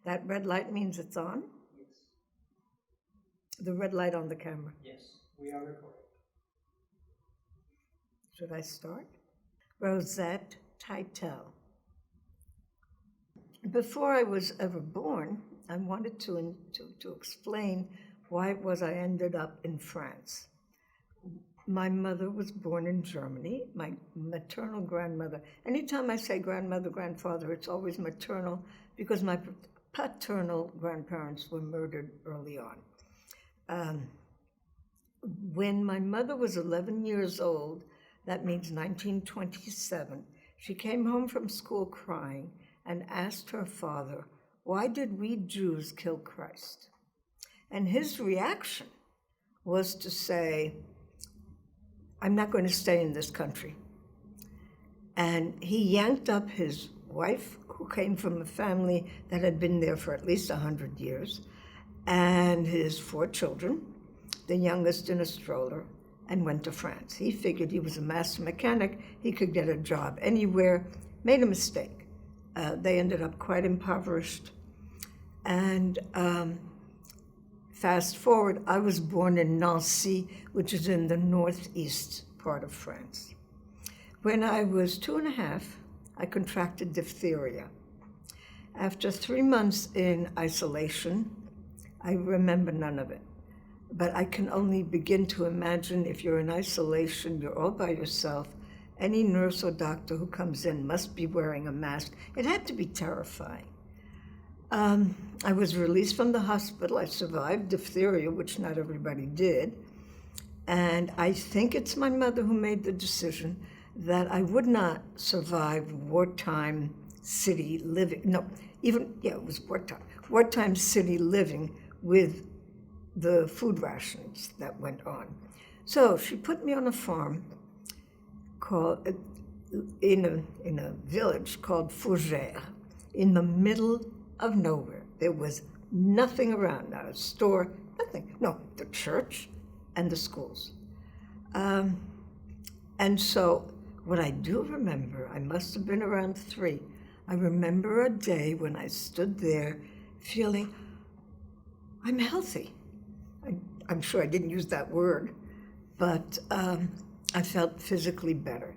That red light means it's on? Yes. The red light on the camera. Yes, we are recording. Should I start? Rosette Teitel. Before I was ever born, I wanted to explain why it was I ended up in France. My mother was born in Germany. My maternal grandmother, anytime I say grandmother, grandfather, it's always maternal because my paternal grandparents were murdered early on. When my mother was 11 years old, that means 1927, she came home from school crying and asked her father, "Why did we Jews kill Christ?" And his reaction was to say, "I'm not going to stay in this country." And he yanked up his wife, who came from a family that had been there for at least 100 years, and his 4 children, the youngest in a stroller, and went to France. He figured he was a master mechanic, he could get a job anywhere, made a mistake. They ended up quite impoverished. And fast forward, I was born in Nancy, which is in the northeast part of France. When I was 2.5, I contracted diphtheria. After 3 months in isolation, I remember none of it. But I can only begin to imagine if you're in isolation, you're all by yourself, any nurse or doctor who comes in must be wearing a mask. It had to be terrifying. I was released from the hospital. I survived diphtheria, which not everybody did. And I think it's my mother who made the decision that I would not survive wartime city living. No, it was wartime. Wartime city living with the food rations that went on. So she put me on a farm called, in a village called Fougères, in the middle of nowhere. There was nothing around, not a store, nothing. No, the church and the schools. And so what I do remember, I must have been around 3. I remember a day when I stood there feeling, I'm healthy. I'm sure I didn't use that word, but I felt physically better.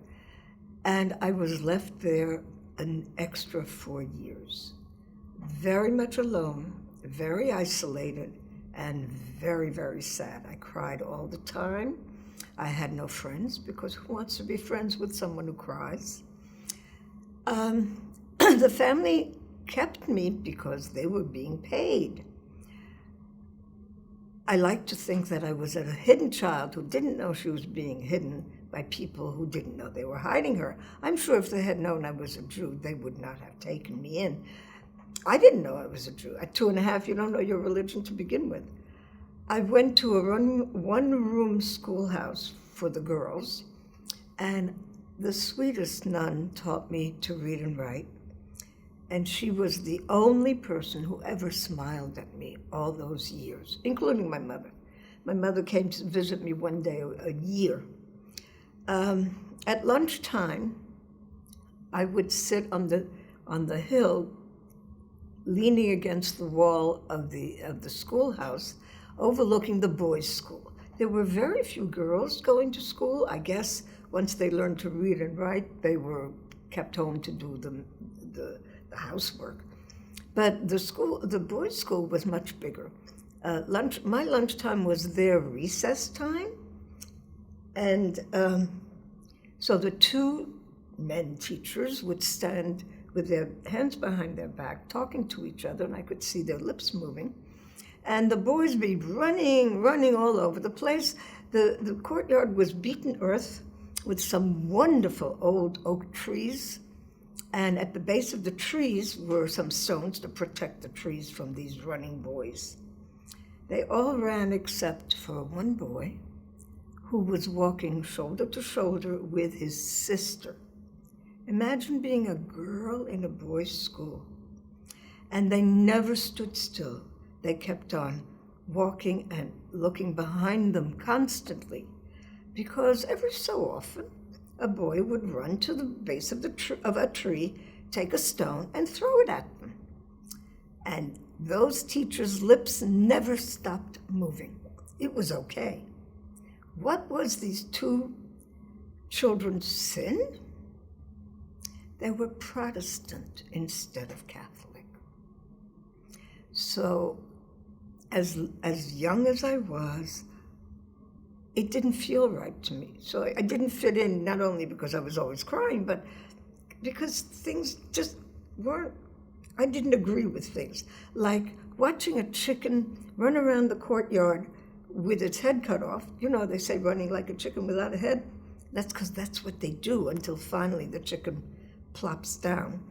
And I was left there an extra 4 years. Very much alone, very isolated, and very, very sad. I cried all the time. I had no friends, because who wants to be friends with someone who cries? The family kept me because they were being paid. I like to think that I was a hidden child who didn't know she was being hidden by people who didn't know they were hiding her. I'm sure if they had known I was a Jew, they would not have taken me in. I didn't know I was a Jew. At 2.5, you don't know your religion to begin with. I went to a one-room schoolhouse for the girls, and the sweetest nun taught me to read and write, and she was the only person who ever smiled at me all those years, including my mother. My mother came to visit me one day a year. At lunchtime, I would sit on the hill, leaning against the wall of the schoolhouse, overlooking the boys' school. There were very few girls going to school. I guess once they learned to read and write, they were kept home to do the housework. But the boys' school was much bigger. My lunchtime was their recess time, and so the 2 men teachers would stand with their hands behind their back, talking to each other, and I could see their lips moving. And the boys be running all over the place. The courtyard was beaten earth with some wonderful old oak trees. And at the base of the trees were some stones to protect the trees from these running boys. They all ran except for one boy who was walking shoulder to shoulder with his sister. Imagine being a girl in a boys' school. And they never stood still. They kept on walking and looking behind them constantly, because every so often a boy would run to the base of a tree, take a stone, and throw it at them. And those teachers' lips never stopped moving. It was okay. What was these two children's sin? They were Protestant instead of Catholic. So as young as I was, it didn't feel right to me. So I didn't fit in, not only because I was always crying, but because things just weren't, I didn't agree with things. Like watching a chicken run around the courtyard with its head cut off. You know, they say running like a chicken without a head. That's because that's what they do until finally the chicken plops down.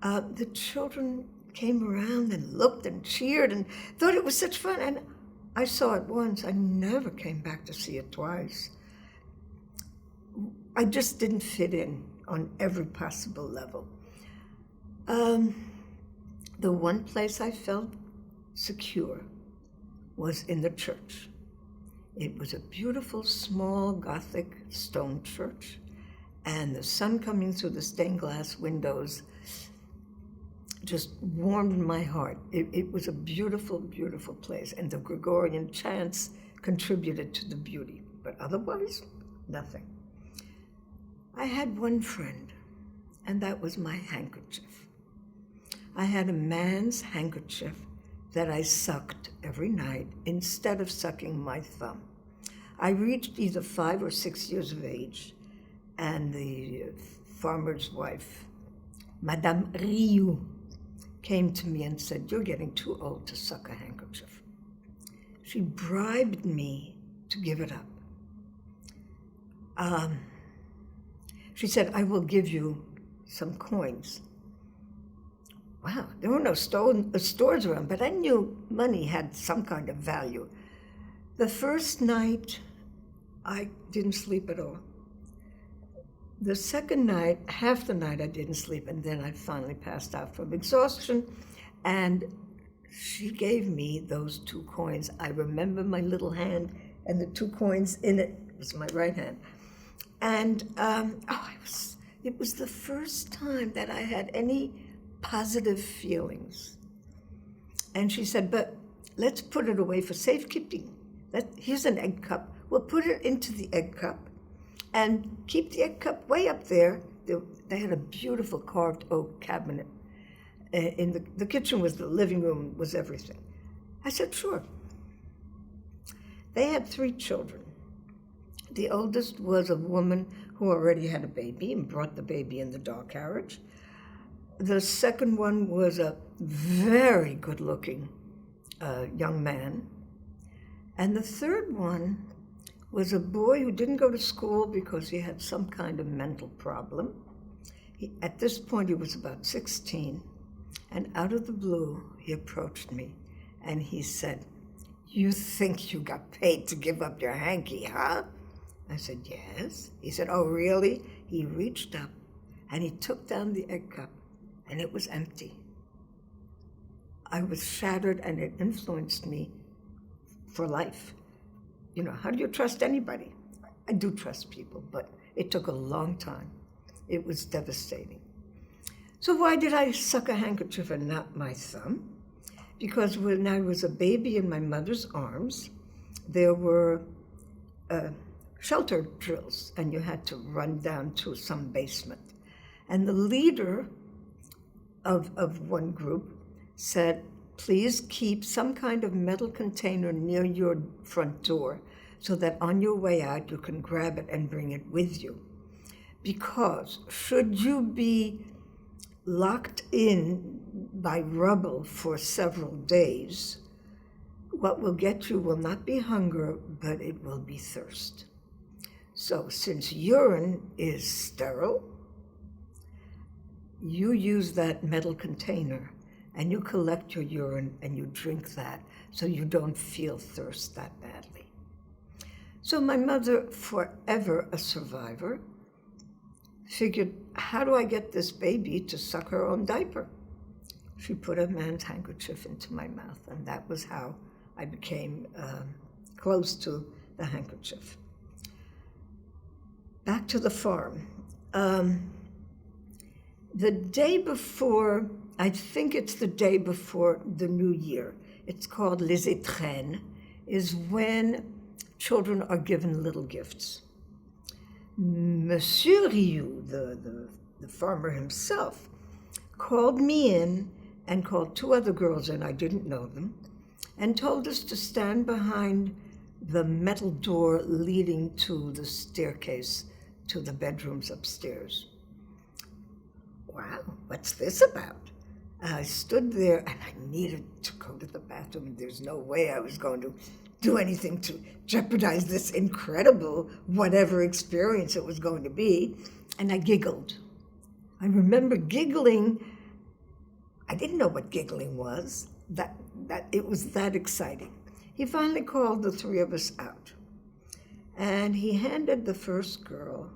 The children came around and looked and cheered and thought it was such fun. And I saw it once. I never came back to see it twice. I just didn't fit in on every possible level. The one place I felt secure was in the church. It was a beautiful, small, Gothic stone church, and the sun coming through the stained glass windows just warmed my heart. It was a beautiful, beautiful place, and the Gregorian chants contributed to the beauty, but otherwise, nothing. I had one friend, and that was my handkerchief. I had a man's handkerchief that I sucked every night instead of sucking my thumb. I reached either 5 or 6 years of age, and the farmer's wife, Madame Rioux, came to me and said, "You're getting too old to suck a handkerchief." She bribed me to give it up. She said, "I will give you some coins." Wow, there were no stores around, but I knew money had some kind of value. The first night, I didn't sleep at all. The second night, half the night I didn't sleep, and then I finally passed out from exhaustion, and she gave me those 2 coins. I remember my little hand and the 2 coins in it. It was my right hand. And it was the first time that I had any positive feelings. And she said, "But let's put it away for safekeeping. Here's an egg cup. We'll put it into the egg cup and keep the egg cup way up there." They had a beautiful carved oak cabinet. In the kitchen was the living room, was everything. I said, "Sure." They had 3 children. The oldest was a woman who already had a baby and brought the baby in the dog carriage. The second one was a very good-looking young man. And the third one was a boy who didn't go to school because he had some kind of mental problem. At this point, he was about 16. And out of the blue, he approached me and he said, "You think you got paid to give up your hanky, huh?" I said, "Yes." He said, "Oh, really?" He reached up and he took down the egg cup, and it was empty. I was shattered, and it influenced me for life. You know, how do you trust anybody? I do trust people, but it took a long time. It was devastating. So why did I suck a handkerchief and not my thumb? Because when I was a baby in my mother's arms, there were shelter drills, and you had to run down to some basement. And the leader of one group said, "Please keep some kind of metal container near your front door so that on your way out you can grab it and bring it with you. Because should you be locked in by rubble for several days, what will get you will not be hunger, but it will be thirst. So since urine is sterile, you use that metal container and you collect your urine and you drink that so you don't feel thirst that badly." So my mother, forever a survivor, figured, how do I get this baby to suck her own diaper? She put a man's handkerchief into my mouth, and that was how I became close to the handkerchief. Back to the farm. The day before I think it's the day before the New Year. It's called Les Étrennes, is when children are given little gifts. Monsieur Rioux, the farmer himself, called me in and called two other girls in, I didn't know them, and told us to stand behind the metal door leading to the staircase to the bedrooms upstairs. Wow, what's this about? I stood there and I needed to go to the bathroom. There's no way I was going to do anything to jeopardize this incredible whatever experience it was going to be. And I giggled. I remember giggling. I didn't know what giggling was, that it was that exciting. He finally called the three of us out. And he handed the first girl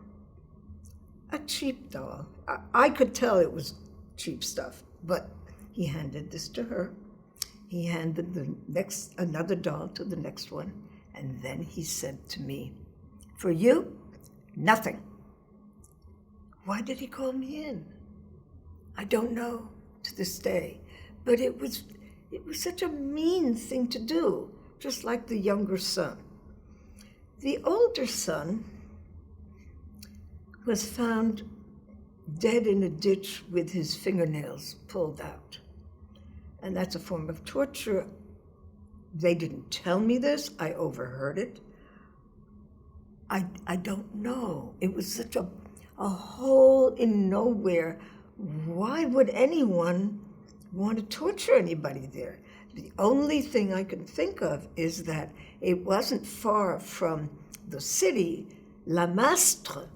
a cheap doll. I could tell it was cheap stuff, but he handed this to her. He handed another doll to the next one, and then he said to me, "For you, nothing." Why did he call me in? I don't know to this day, but it was such a mean thing to do, just like the younger son. The older son was found dead in a ditch with his fingernails pulled out. And that's a form of torture. They didn't tell me this. I overheard it. I don't know. It was such a hole in nowhere. Why would anyone want to torture anybody there? The only thing I can think of is that it wasn't far from the city, La Mastre,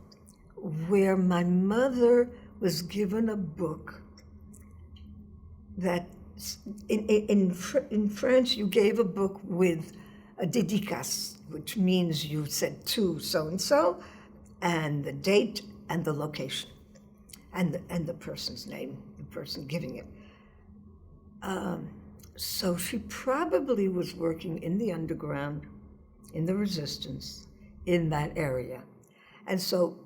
where my mother was given a book that in France you gave a book with a dédicace, which means you said to so-and-so, and the date and the location, and the person's name, the person giving it. So she probably was working in the underground, in the resistance, in that area. And so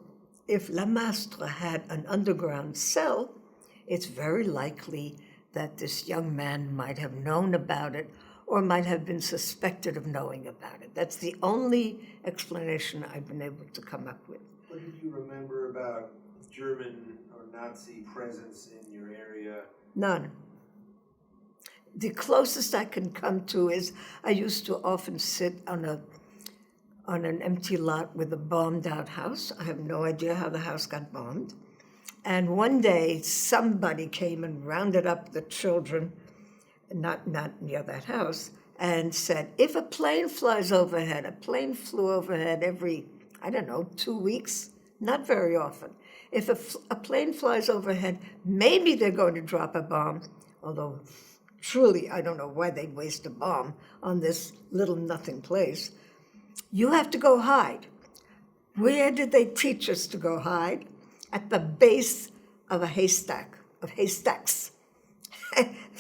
if La Mastre had an underground cell, it's very likely that this young man might have known about it or might have been suspected of knowing about it. That's the only explanation I've been able to come up with. What did you remember about German or Nazi presence in your area? None. The closest I can come to is I used to often sit on an empty lot with a bombed out house. I have no idea how the house got bombed. And one day somebody came and rounded up the children, not near that house, and said, if a plane flies overhead, a plane flew overhead every, 2 weeks, not very often. If a plane flies overhead, maybe they're going to drop a bomb, although truly I don't know why they'd waste a bomb on this little nothing place. You have to go hide. Where did they teach us to go hide? At the base of a haystack, of haystacks.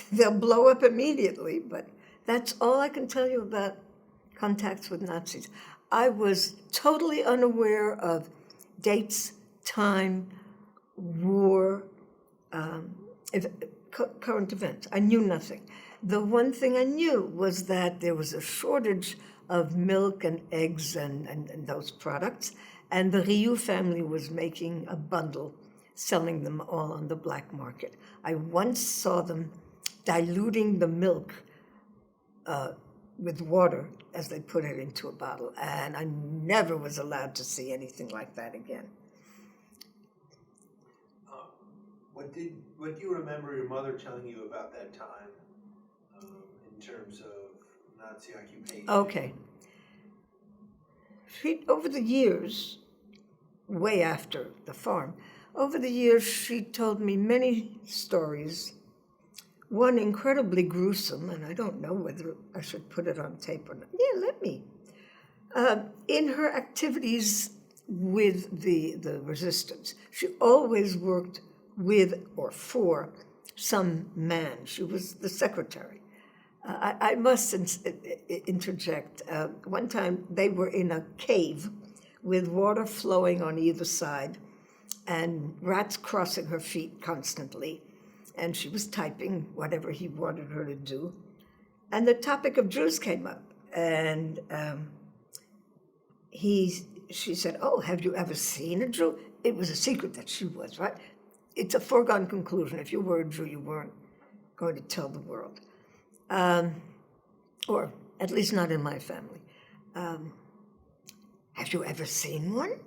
They'll blow up immediately, but that's all I can tell you about contacts with Nazis. I was totally unaware of dates, time, war, current events. I knew nothing. The one thing I knew was that there was a shortage of milk and eggs and those products, and the Rioux family was making a bundle, selling them all on the black market. I once saw them diluting the milk with water as they put it into a bottle, and I never was allowed to see anything like that again. What do you remember your mother telling you about that time in terms of Nazi occupation? Okay. Over the years, way after the farm, over the years she told me many stories, one incredibly gruesome, and I don't know whether I should put it on tape or not. Yeah, let me. In her activities with the resistance, she always worked with or for some man. She was the secretary. I must interject. One time they were in a cave with water flowing on either side and rats crossing her feet constantly. and she was typing whatever he wanted her to do. And the topic of Jews came up, and she said, "Oh, have you ever seen a Jew?" It was a secret that she was, right? It's a foregone conclusion. If you were a Jew, you weren't going to tell the world. Or at least not in my family. Have you ever seen one?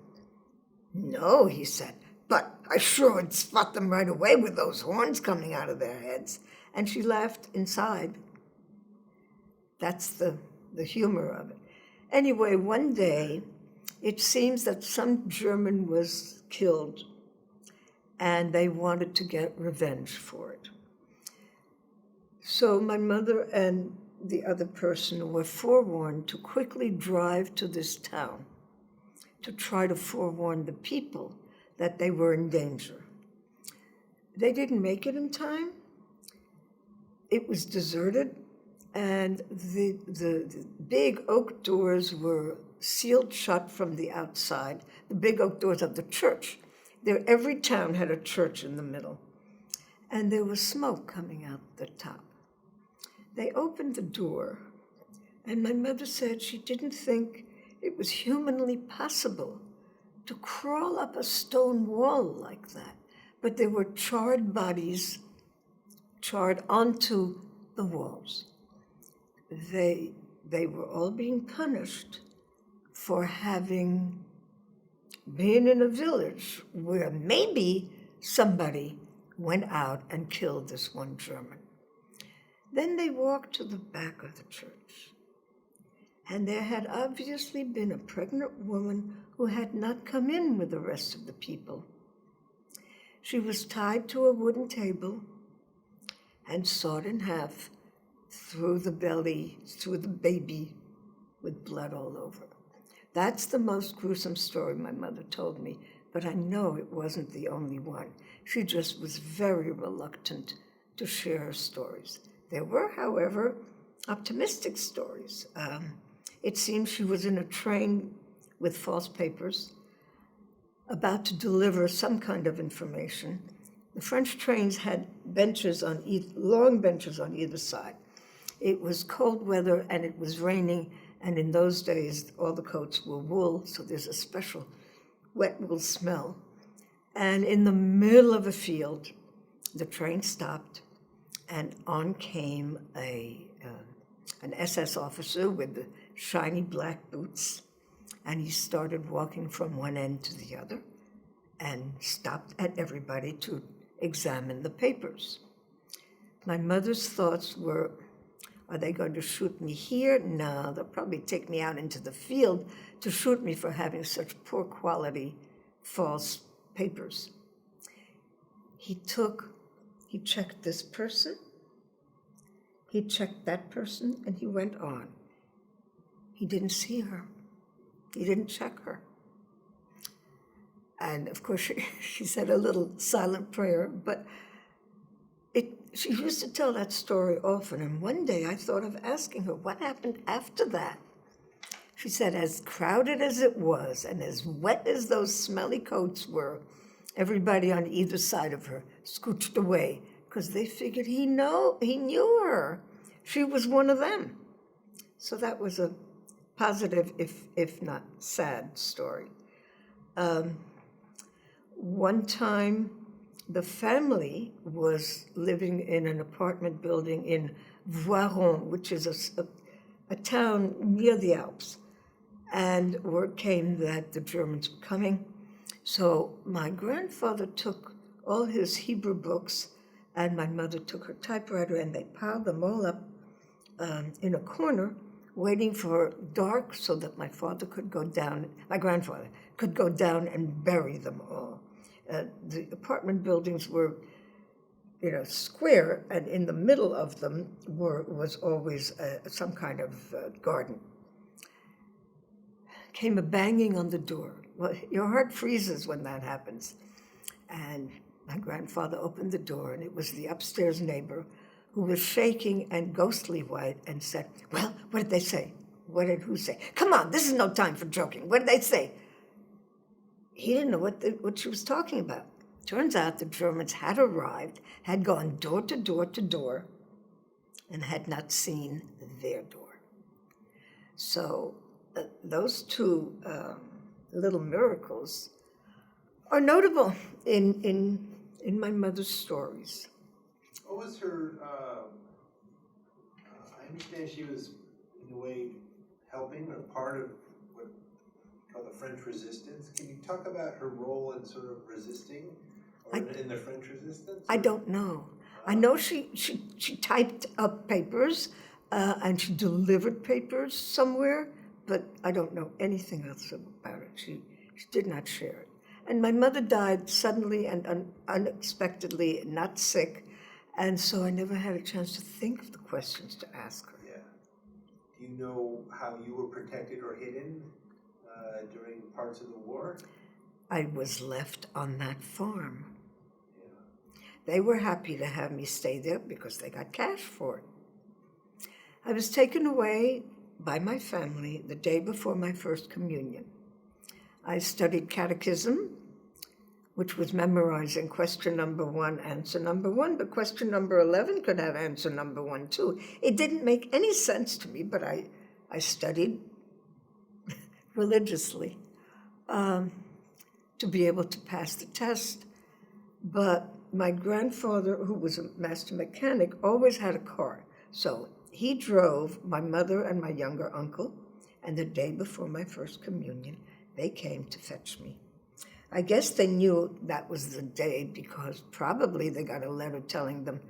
No, he said, but I sure would spot them right away with those horns coming out of their heads. And she laughed inside. That's the humor of it. Anyway, one day, it seems that some German was killed, and they wanted to get revenge for it. So my mother and the other person were forewarned to quickly drive to this town to try to forewarn the people that they were in danger. They didn't make it in time. It was deserted, and the big oak doors were sealed shut from the outside, the big oak doors of the church. Every town had a church in the middle, and there was smoke coming out the top. They opened the door, and my mother said she didn't think it was humanly possible to crawl up a stone wall like that. But there were charred bodies charred onto the walls. They were all being punished for having been in a village where maybe somebody went out and killed this one German. Then they walked to the back of the church, and there had obviously been a pregnant woman who had not come in with the rest of the people. She was tied to a wooden table and sawed in half through the belly, through the baby, with blood all over. That's the most gruesome story my mother told me, but I know it wasn't the only one. She just was very reluctant to share her stories. There were, however, optimistic stories. It seems she was in a train with false papers, about to deliver some kind of information. The French trains had long benches on either side. It was cold weather and it was raining, and in those days all the coats were wool, so there's a special wet wool smell. And in the middle of a field, the train stopped, and on came an SS officer with the shiny black boots, and he started walking from one end to the other and stopped at everybody to examine the papers. My mother's thoughts were, are they going to shoot me here? No, they'll probably take me out into the field to shoot me for having such poor quality false papers. He checked this person, he checked that person, and he went on. He didn't see her. He didn't check her. And of course, she said a little silent prayer, but she used to tell that story often, and one day I thought of asking her what happened after that. She said, as crowded as it was and as wet as those smelly coats were, everybody on either side of her scooched away because they figured he knew her. She was one of them. So that was a positive, if not sad, story. One time, the family was living in an apartment building in Voiron, which is a town near the Alps. And word came that the Germans were coming. So my grandfather took all his Hebrew books, and my mother took her typewriter, and they piled them all up in a corner, waiting for dark so that my grandfather could go down and bury them all. The apartment buildings were, square, and in the middle of them was always some kind of garden. Came a banging on the door. Well, your heart freezes when that happens. And my grandfather opened the door, and it was the upstairs neighbor who was shaking and ghostly white and said, "Well, what did they say? What did who say? Come on, this is no time for joking. What did they say?" He didn't know what she was talking about. Turns out the Germans had arrived, had gone door to door to door, and had not seen their door. So those two little miracles are notable in my mother's stories. What was her, I understand she was, in a way, helping or part of what you call the French resistance. Can you talk about her role in sort of resisting, or in the French resistance? I don't know. I know she typed up papers and she delivered papers somewhere, but I don't know anything else about it. She did not share it. And my mother died suddenly and unexpectedly, not sick, and so I never had a chance to think of the questions to ask her. Yeah. Do you know how you were protected or hidden during parts of the war? I was left on that farm. Yeah. They were happy to have me stay there because they got cash for it. I was taken away by my family the day before my first communion. I studied catechism, which was memorizing question number 1, answer number 1, but question number 11 could have answer number 1 too. It didn't make any sense to me, but I studied religiously to be able to pass the test. But my grandfather, who was a master mechanic, always had a car. So he drove my mother and my younger uncle, and the day before my first communion, they came to fetch me. I guess they knew that was the day because probably they got a letter telling them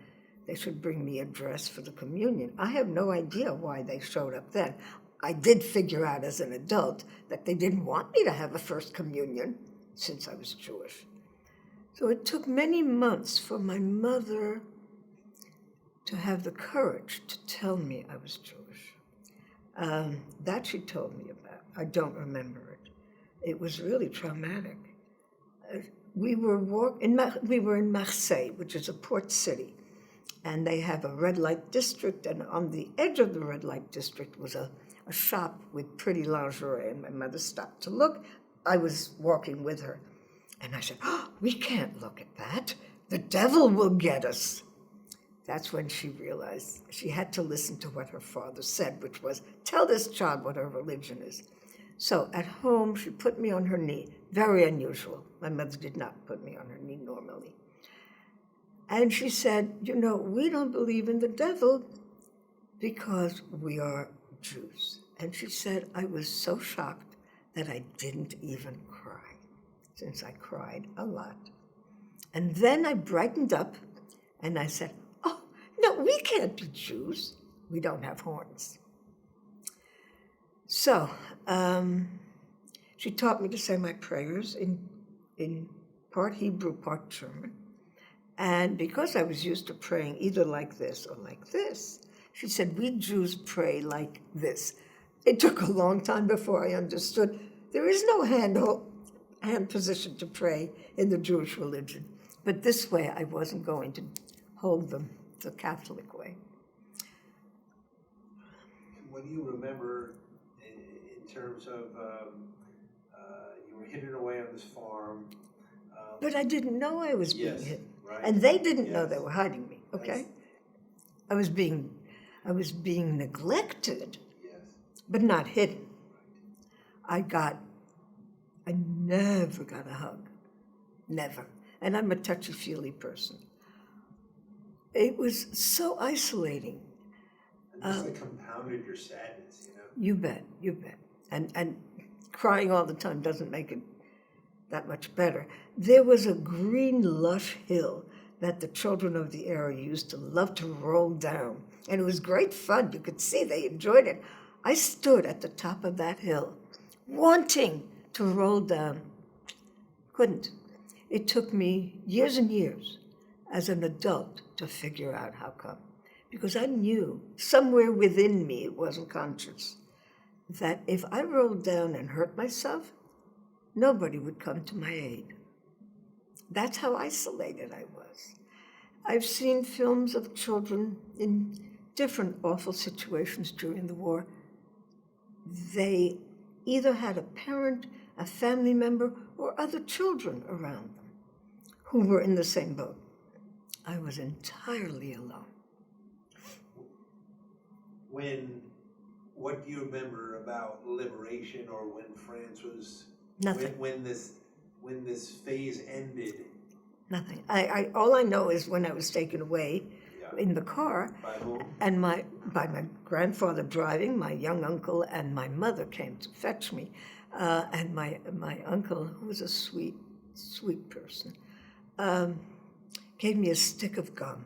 they should bring me a dress for the communion. I have no idea why they showed up then. I did figure out as an adult that they didn't want me to have a first communion since I was Jewish. So it took many months for my mother to have the courage to tell me I was Jewish. That she told me about. I don't remember it. It was really traumatic. We were in Marseille, which is a port city, and they have a red light district, and on the edge of the red light district was a shop with pretty lingerie, and my mother stopped to look. I was walking with her, and I said, "Oh, we can't look at that. The devil will get us." That's when she realized she had to listen to what her father said, which was, "Tell this child what her religion is." So at home, she put me on her knee. Very unusual. My mother did not put me on her knee normally. And she said, "We don't believe in the devil because we are Jews." And she said, I was so shocked that I didn't even cry, since I cried a lot. And then I brightened up and I said, "Oh, no, we can't be Jews. We don't have horns." So she taught me to say my prayers in part Hebrew, part German. And because I was used to praying either like this or like this, she said, "We Jews pray like this." It took a long time before I understood there is no hand position to pray in the Jewish religion. But this way, I wasn't going to hold them the Catholic way. What do you remember in terms of you were hidden away on this farm? But I didn't know I was being Yes, hidden. right. And they didn't know Yes. they were hiding me, okay? I was being neglected, Yes. but not hidden. I never got a hug. Never. And I'm a touchy-feely person. It was so isolating. And this like compounded your sadness, You bet. And crying all the time doesn't make it that much better. There was a green, lush hill that the children of the area used to love to roll down. And it was great fun. You could see they enjoyed it. I stood at the top of that hill, wanting to roll down. Couldn't. It took me years and years as an adult to figure out how come. Because I knew somewhere within me, it wasn't conscious, that if I rolled down and hurt myself, nobody would come to my aid. That's how isolated I was. I've seen films of children in different awful situations during the war. They either had a parent, a family member, or other children around them who were in the same boat. I was entirely alone. What do you remember about liberation, or when France was, Nothing. when this phase ended? Nothing. All I know is when I was taken away in the car. By whom? And by my grandfather driving, my young uncle and my mother came to fetch me. And my uncle, who was a sweet, sweet person, gave me a stick of gum.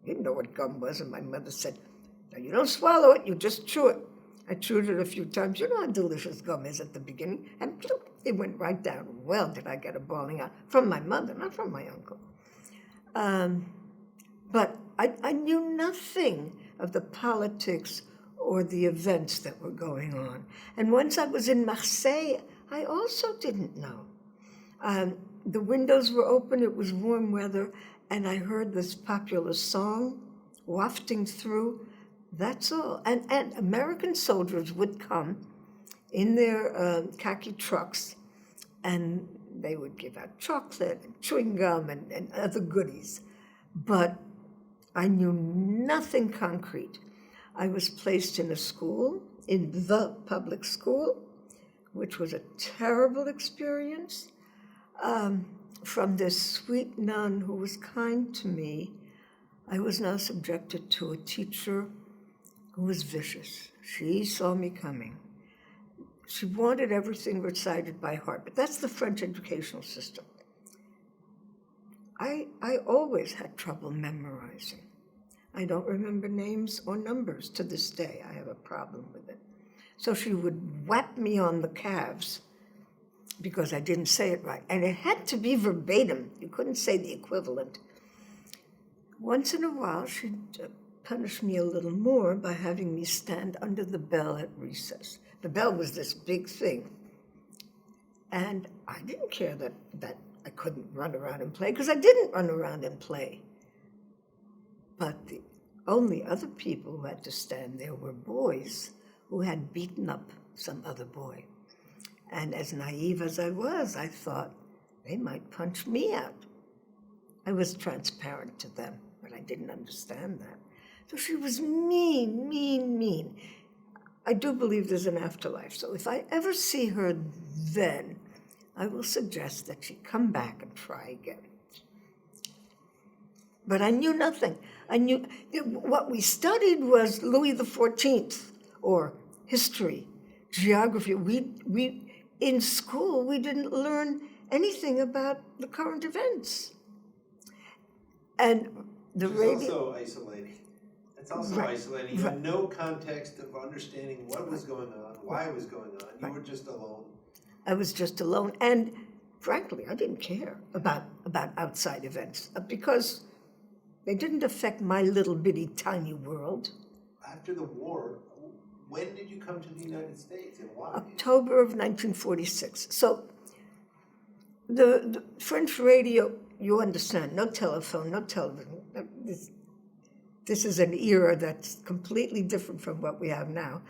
I didn't know what gum was, and my mother said, "Now you don't swallow it, you just chew it." I chewed it a few times. You know how delicious gum is at the beginning, and it went right down. Well, did I get a bawling out from my mother, not from my uncle. But I knew nothing of the politics or the events that were going on. And once I was in Marseille, I also didn't know. The windows were open, it was warm weather, and I heard this popular song wafting through. That's all. And American soldiers would come in their khaki trucks, and they would give out chocolate and chewing gum and other goodies. But I knew nothing concrete. I was placed in a school, in the public school, which was a terrible experience. From this sweet nun who was kind to me, I was now subjected to a teacher who was vicious. She saw me coming. She wanted everything recited by heart, but that's the French educational system. I always had trouble memorizing. I don't remember names or numbers to this day. I have a problem with it. So she would whap me on the calves because I didn't say it right. And it had to be verbatim. You couldn't say the equivalent. Once in a while, she'd punish me a little more by having me stand under the bell at recess. The bell was this big thing. And I didn't care that I couldn't run around and play, because I didn't run around and play. But the only other people who had to stand there were boys who had beaten up some other boy. And as naive as I was, I thought they might punch me out. I was transparent to them, but I didn't understand that. So she was mean, mean, mean. I do believe there's an afterlife, so if I ever see her then, I will suggest that she come back and try again. But I knew nothing. I knew what we studied was Louis XIV, or history, geography. We in school, we didn't learn anything about the current events. And the radio... It's also isolating. It's also Right. isolating. You had no context of understanding what was going on, why it was going on. You were just alone. I was just alone, and frankly, I didn't care about outside events because they didn't affect my little bitty tiny world. After the war, when did you come to the United States and why? October of 1946. So the French radio, you understand, no telephone, no television. This is an era that's completely different from what we have now.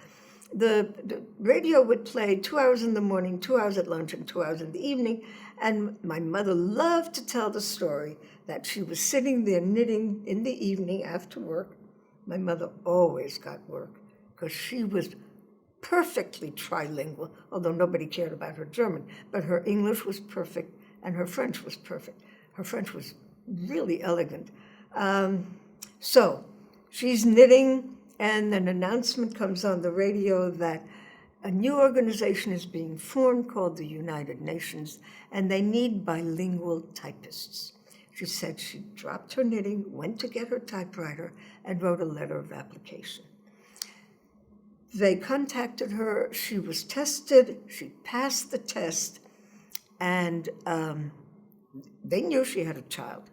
The radio would play 2 hours in the morning, 2 hours at lunch, and 2 hours in the evening. And my mother loved to tell the story that she was sitting there knitting in the evening after work. My mother always got work because she was perfectly trilingual, although nobody cared about her German. But her English was perfect, and her French was perfect. Her French was really elegant. So she's knitting, and an announcement comes on the radio that a new organization is being formed called the United Nations, and they need bilingual typists. She said she dropped her knitting, went to get her typewriter, and wrote a letter of application. They contacted her, she was tested, she passed the test, and they knew she had a child.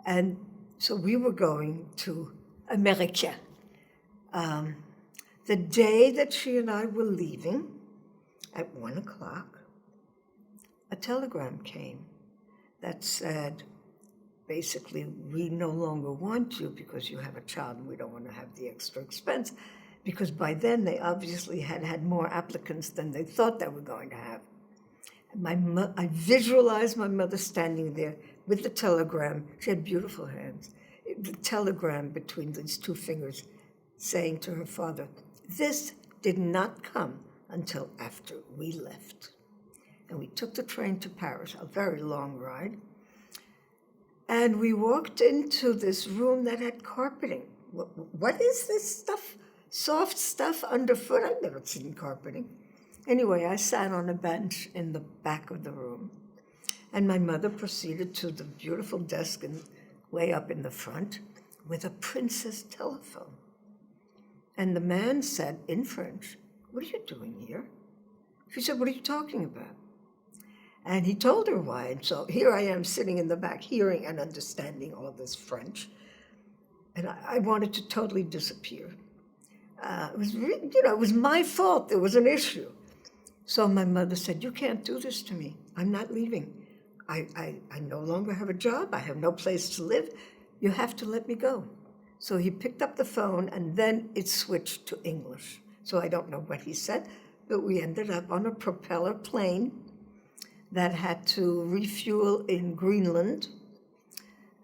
And so we were going to America. The day that she and I were leaving, at 1 o'clock, a telegram came that said, basically, we no longer want you because you have a child and we don't want to have the extra expense, because by then they obviously had more applicants than they thought they were going to have. I visualized my mother standing there with the telegram. She had beautiful hands. The telegram between these two fingers saying to her father, "This did not come until after we left." And we took the train to Paris, a very long ride. And we walked into this room that had carpeting. What is this stuff? Soft stuff underfoot? I've never seen carpeting. Anyway, I sat on a bench in the back of the room, and my mother proceeded to the beautiful desk way up in the front with a princess telephone. And the man said in French, "What are you doing here?" She said, "What are you talking about?" And he told her why. And so here I am sitting in the back, hearing and understanding all this French. And I wanted to totally disappear. It was my fault. There was an issue. So my mother said, "You can't do this to me. I'm not leaving. I no longer have a job. I have no place to live. You have to let me go." So he picked up the phone, and then it switched to English. So I don't know what he said, but we ended up on a propeller plane that had to refuel in Greenland,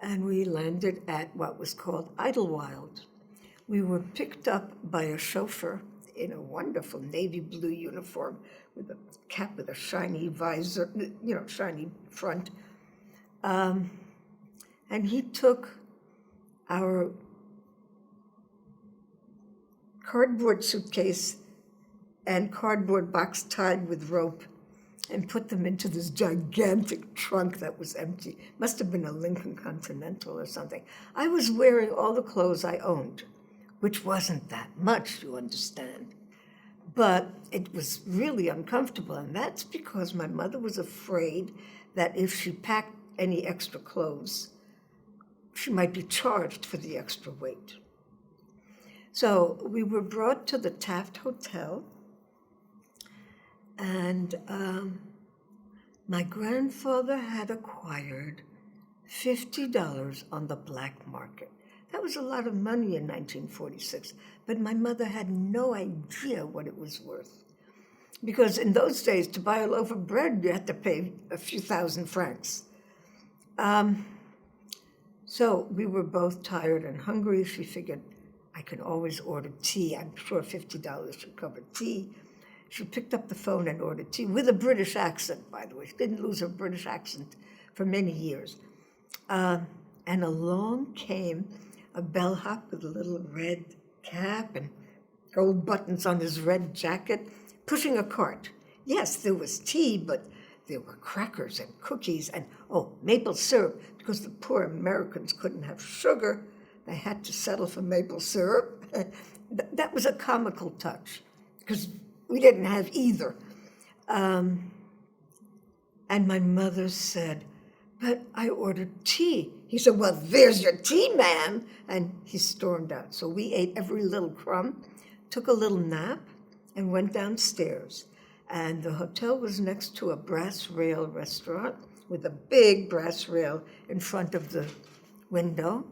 and we landed at what was called Idlewild. We were picked up by a chauffeur in a wonderful navy blue uniform with a cap with a shiny visor, shiny front. And he took our cardboard suitcase and cardboard box tied with rope and put them into this gigantic trunk that was empty. Must have been a Lincoln Continental or something. I was wearing all the clothes I owned, which wasn't that much, you understand. But it was really uncomfortable, and that's because my mother was afraid that if she packed any extra clothes, she might be charged for the extra weight. So we were brought to the Taft Hotel, and my grandfather had acquired $50 on the black market. That was a lot of money in 1946, but my mother had no idea what it was worth. Because in those days, to buy a loaf of bread, you had to pay a few thousand francs. So we were both tired and hungry. She figured I could always order tea. I'm sure $50 should cover tea. She picked up the phone and ordered tea with a British accent, by the way. She didn't lose her British accent for many years. And along came a bellhop with a little red cap and gold buttons on his red jacket, pushing a cart. Yes, there was tea, but there were crackers and cookies and, maple syrup, because the poor Americans couldn't have sugar. They had to settle for maple syrup. That was a comical touch, because we didn't have either. And my mother said, "But I ordered tea." He said, "Well, there's your tea, ma'am." And he stormed out. So we ate every little crumb, took a little nap, and went downstairs. And the hotel was next to a brass rail restaurant with a big brass rail in front of the window.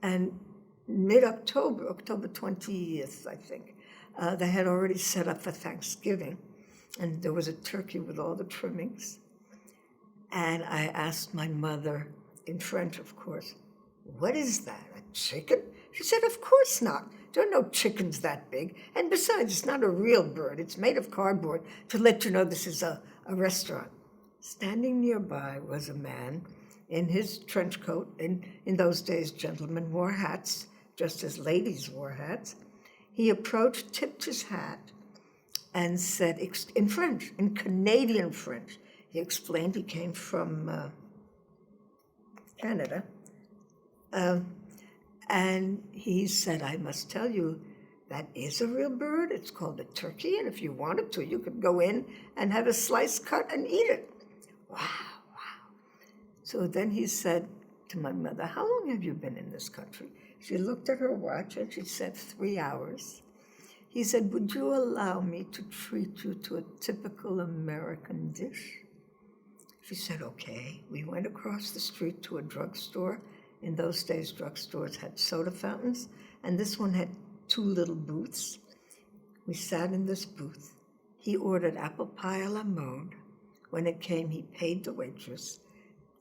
And mid-October, October 20th, I think, they had already set up for Thanksgiving. And there was a turkey with all the trimmings. And I asked my mother, in French, of course, "What is that, a chicken?" She said, "Of course not. There are no chickens that big. And besides, it's not a real bird. It's made of cardboard to let you know this is a restaurant." Standing nearby was a man in his trench coat. In those days, gentlemen wore hats, just as ladies wore hats. He approached, tipped his hat, and said, in French, in Canadian French, he explained he came from Canada. And he said, "I must tell you, that is a real bird. It's called a turkey, and if you wanted to, you could go in and have a slice cut and eat it." Wow. So then he said to my mother, "How long have you been in this country?" She looked at her watch and she said, 3 hours. He said, "Would you allow me to treat you to a typical American dish?" She said, "Okay." We went across the street to a drugstore. In those days, drugstores had soda fountains, and this one had 2 little booths. We sat in this booth. He ordered apple pie a la mode When it came, he paid the waitress,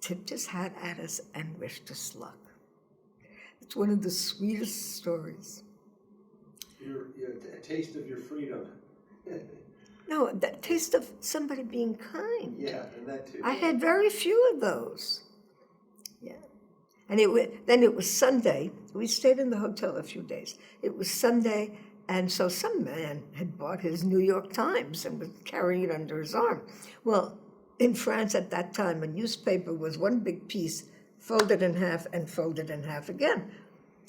tipped his hat at us, and wished us luck. It's one of the sweetest stories. A taste of your freedom. No, that taste of somebody being kind. Yeah, and that too. I had very few of those. Yeah. And then it was Sunday. We stayed in the hotel a few days. It was Sunday, and so some man had bought his New York Times and was carrying it under his arm. Well, in France at that time, a newspaper was one big piece, folded in half and folded in half again.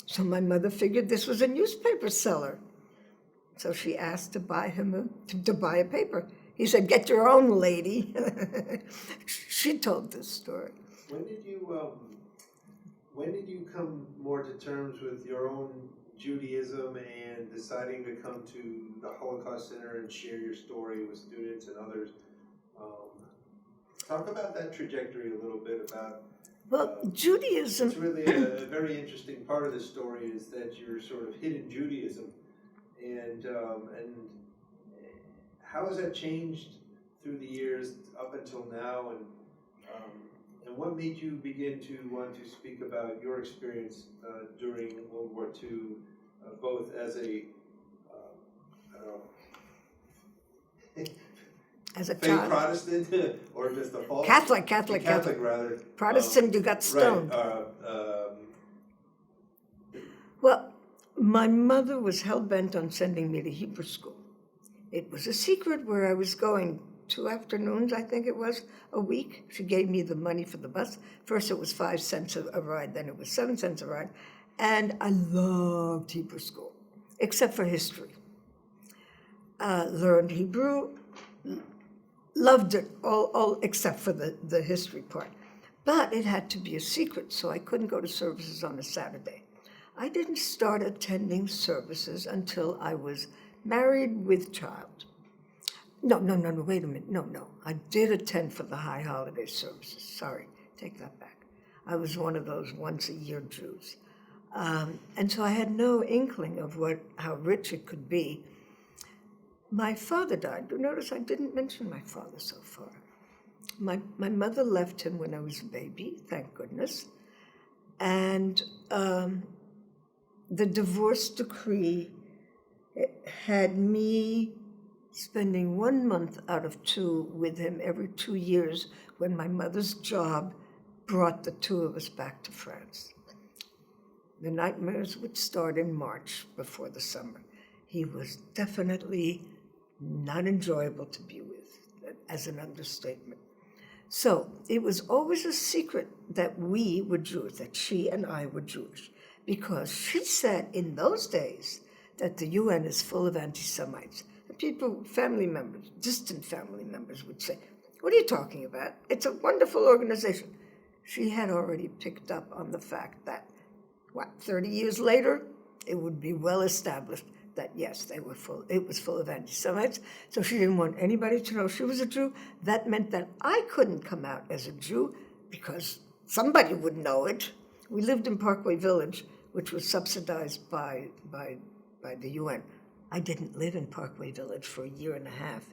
So my mother figured this was a newspaper seller. So she asked to buy him to buy a paper. He said, "Get your own, lady." She told this story. When did you come more to terms with your own Judaism and deciding to come to the Holocaust Center and share your story with students and others? Talk about that trajectory a little bit about. Well, Judaism. It's really a very interesting part of the story is that you're sort of hidden Judaism, and how has that changed through the years up until now, and what made you begin to want to speak about your experience during World War II, both as a As a faith child. Protestant or just a false Catholic rather. Protestant, you got stoned. Right. Well, my mother was hell-bent on sending me to Hebrew school. It was a secret where I was going 2 afternoons, I think it was, a week. She gave me the money for the bus. First it was 5 cents a ride, then it was 7 cents a ride. And I loved Hebrew school, except for history. Learned Hebrew, loved it, all except for the history part. But it had to be a secret, so I couldn't go to services on a Saturday. I didn't start attending services until I was married with child. No, wait a minute. No. I did attend for the high holiday services. Sorry, take that back. I was one of those once-a-year Jews. And so I had no inkling of how rich it could be. My father died. You notice I didn't mention my father so far. My mother left him when I was a baby, thank goodness. And the divorce decree had me spending 1 month out of 2 with him every 2 years when my mother's job brought the 2 of us back to France. The nightmares would start in March before the summer. He was definitely not enjoyable to be with, as an understatement. So it was always a secret that we were Jews, that she and I were Jewish, because she said in those days that the UN is full of anti-Semites. And people, family members, distant family members would say, "What are you talking about? It's a wonderful organization." She had already picked up on the fact that, 30 years later, it would be well established that yes, it was full of anti-Semites. So she didn't want anybody to know she was a Jew. That meant that I couldn't come out as a Jew because somebody would know it. We lived in Parkway Village, which was subsidized by the UN. I didn't live in Parkway Village for a year and a half.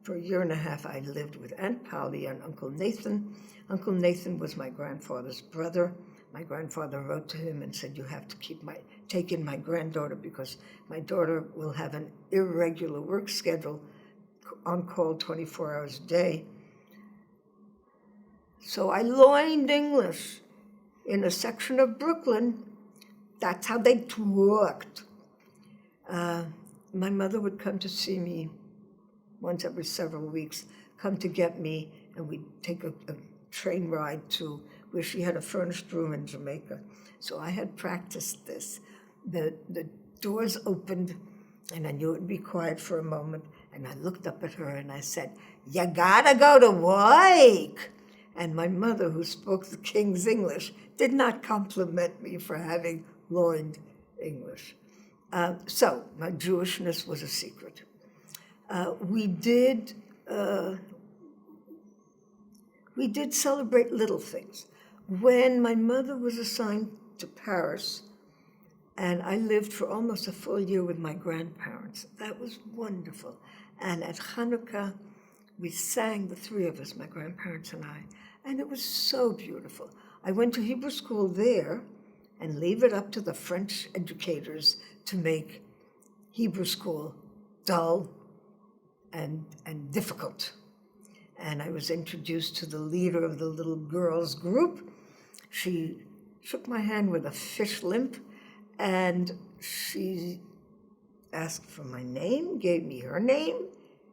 For a year and a half, I lived with Aunt Polly and Uncle Nathan. Uncle Nathan was my grandfather's brother. My grandfather wrote to him and said, "You have to take in my granddaughter because my daughter will have an irregular work schedule, on call 24 hours a day." So I learned English in a section of Brooklyn. That's how they talked. My mother would come to see me once every several weeks, come to get me, and we'd take a train ride to where she had a furnished room in Jamaica. So I had practiced this. The doors opened, and I knew it would be quiet for a moment, and I looked up at her and I said, "You gotta go to work." And my mother, who spoke the King's English, did not compliment me for having learned English. So my Jewishness was a secret. We did celebrate little things. When my mother was assigned to Paris, and I lived for almost a full year with my grandparents, that was wonderful. And at Hanukkah, we sang, the three of us, my grandparents and I, and it was so beautiful. I went to Hebrew school there and leave it up to the French educators to make Hebrew school dull and difficult. And I was introduced to the leader of the little girls group. She shook my hand with a fish limp, and she asked for my name, gave me her name,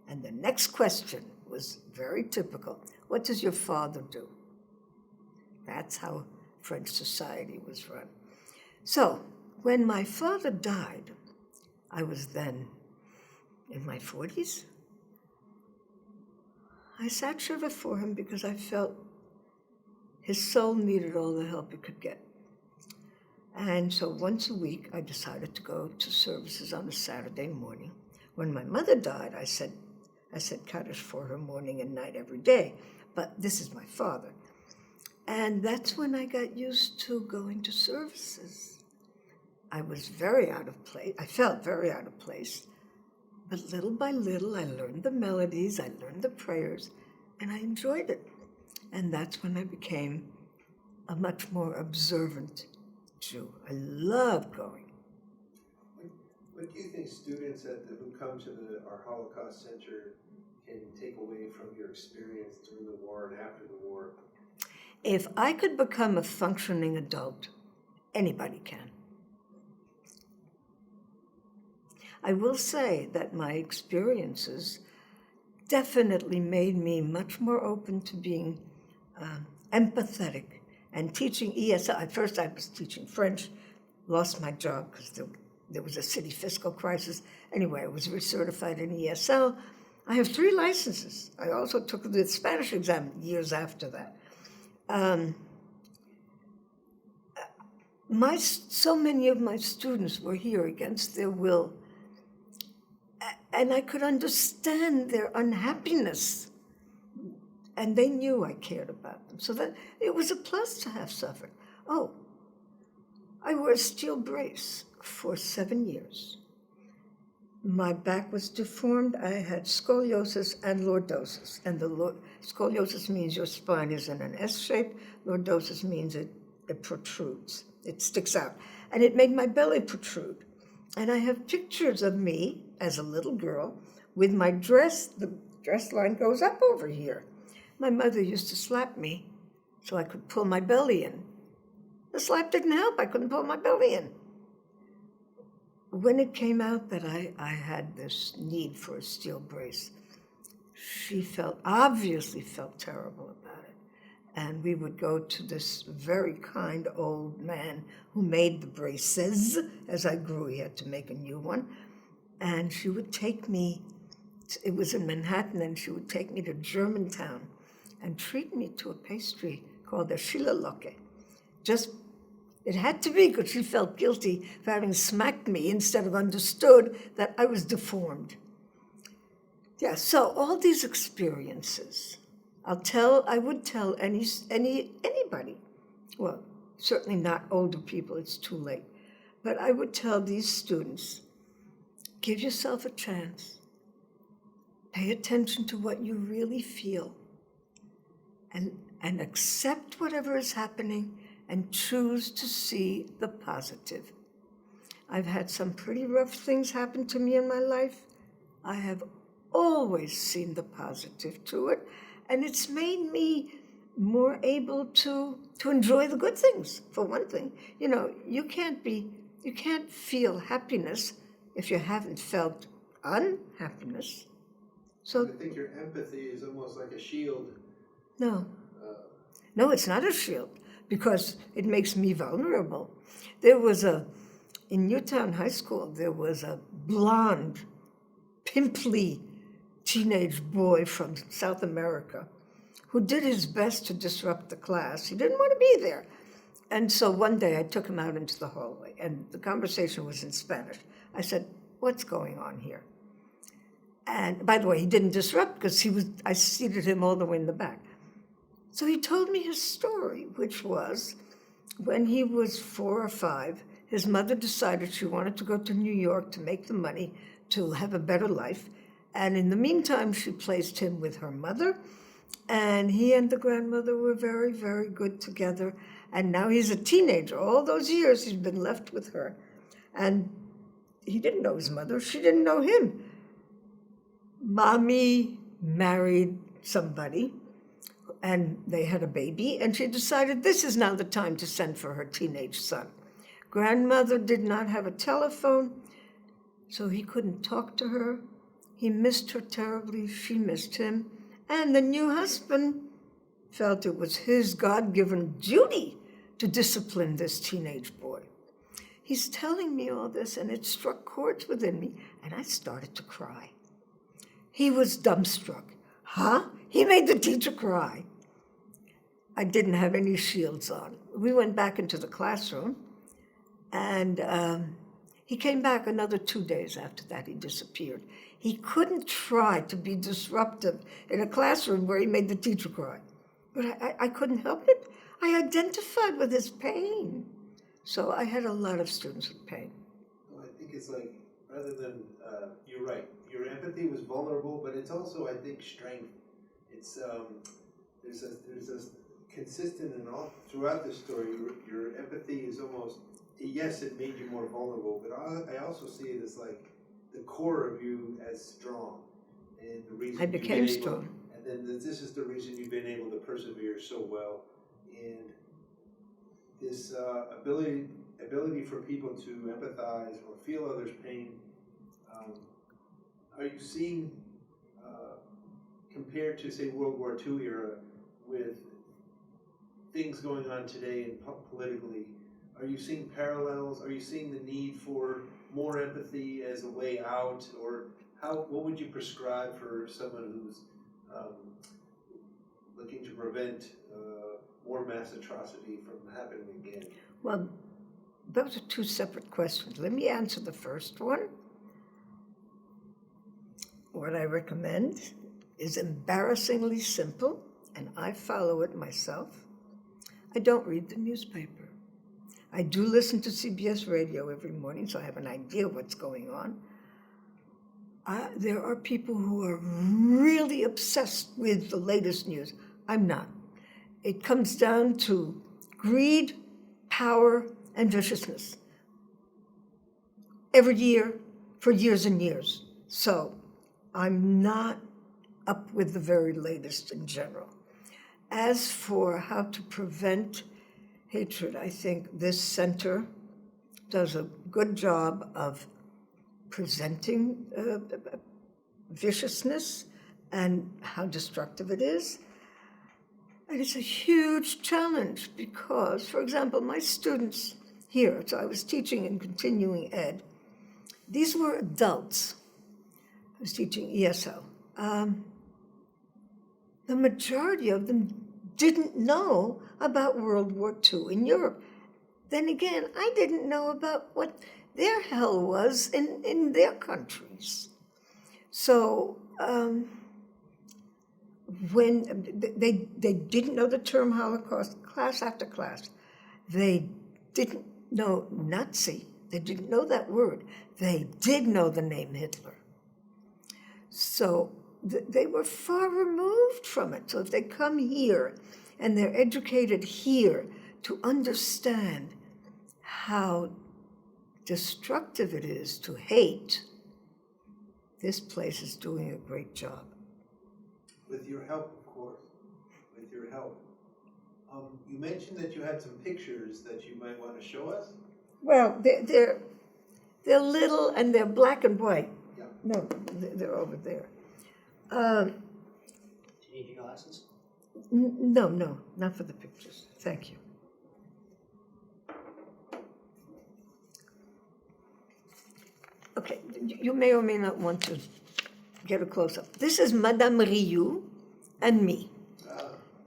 and the next question was very typical. What does your father do? That's how French society was run. So when my father died, I was then in my 40s. I sat shiver for him because I felt his soul needed all the help it could get. And so once a week, I decided to go to services on a Saturday morning. When my mother died, I said Kaddish for her morning and night every day, but this is my father. And that's when I got used to going to services. I was very out of place. I felt very out of place. But little by little, I learned the melodies, I learned the prayers, and I enjoyed it. And that's when I became a much more observant Jew. I loved going. What do you think students who come to our Holocaust Center can take away from your experience during the war and after the war? If I could become a functioning adult, anybody can. I will say that my experiences definitely made me much more open to being empathetic and teaching ESL. At first I was teaching French, lost my job because there was a city fiscal crisis. Anyway, I was recertified in ESL. I have 3 licenses. I also took the Spanish exam years after that. So many of my students were here against their will, and I could understand their unhappiness, and they knew I cared about them. So that it was a plus to have suffered. Oh, I wore a steel brace for 7 years. My back was deformed. I had scoliosis and lordosis. And scoliosis means your spine is in an S shape. Lordosis means it protrudes. It sticks out. And it made my belly protrude. And I have pictures of me as a little girl with my dress. The dress line goes up over here. My mother used to slap me so I could pull my belly in. The slap didn't help. I couldn't pull my belly in. When it came out that I had this need for a steel brace, she obviously felt terrible about it. And we would go to this very kind old man who made the braces. As I grew, he had to make a new one. And she would take me, it was in Manhattan, and she would take me to Germantown and treat me to a pastry called a Schillerlocke. It had to be because she felt guilty for having smacked me instead of understood that I was deformed. Yeah, so all these experiences, I would tell anybody, well, certainly not older people, it's too late, but I would tell these students, give yourself a chance. Pay attention to what you really feel and accept whatever is happening and choose to see the positive. I've had some pretty rough things happen to me in my life. I have always seen the positive to it, and it's made me more able to enjoy the good things, for one thing. You know, you can't feel happiness if you haven't felt unhappiness. So I think your empathy is almost like a shield. No, it's not a shield, because it makes me vulnerable. In Newtown High School, there was a blonde, pimply teenage boy from South America who did his best to disrupt the class. He didn't want to be there. And so one day I took him out into the hallway, and the conversation was in Spanish. I said, "What's going on here?" And by the way, he didn't disrupt because I seated him all the way in the back. So he told me his story, which was when he was 4 or 5, his mother decided she wanted to go to New York to make the money to have a better life. And in the meantime, she placed him with her mother, and he and the grandmother were very, very good together. And now he's a teenager. All those years he's been left with her. And he didn't know his mother. She didn't know him. Mommy married somebody, and they had a baby, and she decided this is now the time to send for her teenage son. Grandmother did not have a telephone, so he couldn't talk to her. He missed her terribly. She missed him. And the new husband felt it was his God-given duty to discipline this teenage boy. He's telling me all this, and it struck chords within me, and I started to cry. He was dumbstruck. Huh? He made the teacher cry. I didn't have any shields on. We went back into the classroom, and he came back another 2 days after that. He disappeared. He couldn't try to be disruptive in a classroom where he made the teacher cry. But I couldn't help it. I identified with his pain. So I had a lot of students with pain. Well, I think it's like, rather than, you're right, your empathy was vulnerable, but it's also, I think, strength. It's, there's a consistent and all throughout the story, your empathy is almost, yes, it made you more vulnerable, but I also see it as like the core of you as strong. And the reason I became strong. And then this is the reason you've been able to persevere so well. And this ability for people to empathize or feel others' pain, are you seeing, compared to, say, World War II era, with things going on today and politically, are you seeing parallels? Are you seeing the need for more empathy as a way out? Or what would you prescribe for someone who's looking to prevent more mass atrocity from happening again? Well, those are two separate questions. Let me answer the first one. What I recommend is embarrassingly simple, and I follow it myself. I don't read the newspaper. I do listen to CBS radio every morning, so I have an idea of what's going on. There are people who are really obsessed with the latest news. I'm not. It comes down to greed, power, and viciousness. Every year, for years and years. So I'm not up with the very latest in general. As for how to prevent hatred, I think this center does a good job of presenting viciousness and how destructive it is. And it's a huge challenge because, for example, my students here, so I was teaching in continuing ed, these were adults. I was teaching ESL. The majority of them didn't know about World War II in Europe. Then again, I didn't know about what their hell was in their countries. So when they didn't know the term Holocaust, class after class, they didn't know Nazi. They didn't know that word. They did know the name Hitler. So they were far removed from it. So if they come here and they're educated here to understand how destructive it is to hate, this place is doing a great job. With your help, of course. With your help. You mentioned that you had some pictures that you might want to show us. Well, they're little and they're black and white. Yeah. No, they're over there. Do you need your glasses? No, not for the pictures. Thank you. Okay, you may or may not want to get a close-up. This is Madame Rioux and me.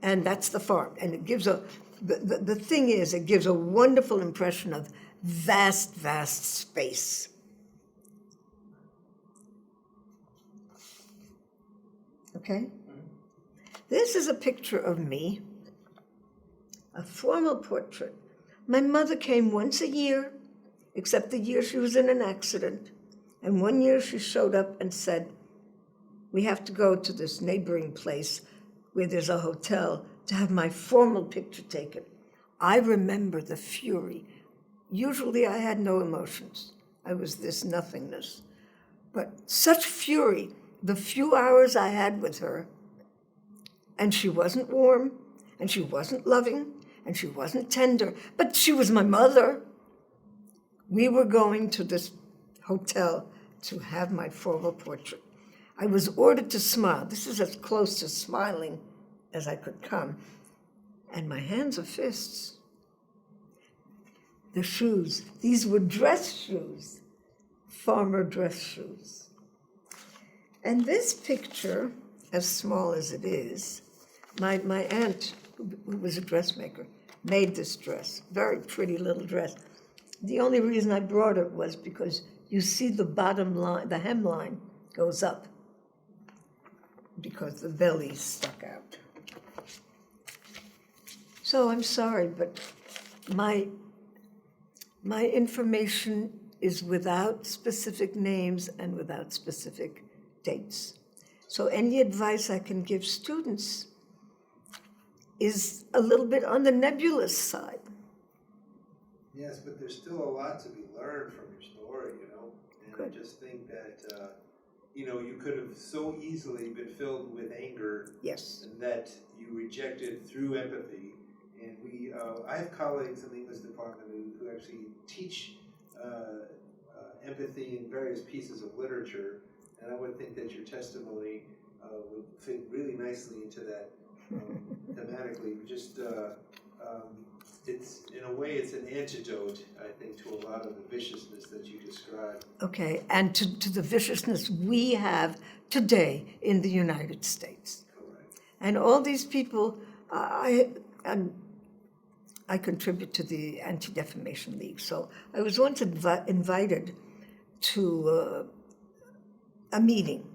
And that's the farm. And it gives the thing is, it gives a wonderful impression of vast, vast space. Okay? This is a picture of me, a formal portrait. My mother came once a year, except the year she was in an accident. And one year she showed up and said, we have to go to this neighboring place where there's a hotel to have my formal picture taken. I remember the fury. Usually I had no emotions. I was this nothingness. But such fury, the few hours I had with her, and she wasn't warm, and she wasn't loving, and she wasn't tender, but she was my mother. We were going to this hotel to have my formal portrait. I was ordered to smile. This is as close to smiling as I could come. And my hands are fists. The shoes, these were dress shoes, farmer dress shoes. And this picture, as small as it is, my aunt, who was a dressmaker, made this dress, very pretty little dress. The only reason I brought it was because you see the bottom line, the hemline goes up because the belly stuck out. So I'm sorry, but my information is without specific names and without specific dates. So any advice I can give students is a little bit on the nebulous side. Yes, but there's still a lot to be learned from your story, you know? And Good. I just think that, you could have so easily been filled with anger. Yes. And that you rejected through empathy. And I have colleagues in the English department who actually teach empathy in various pieces of literature. And I would think that your testimony would fit really nicely into that thematically. Just, it's, in a way, it's an antidote, I think, to a lot of the viciousness that you described. Okay, and to the viciousness we have today in the United States. Correct. And all these people, I contribute to the Anti-Defamation League. So I was once invited to a meeting,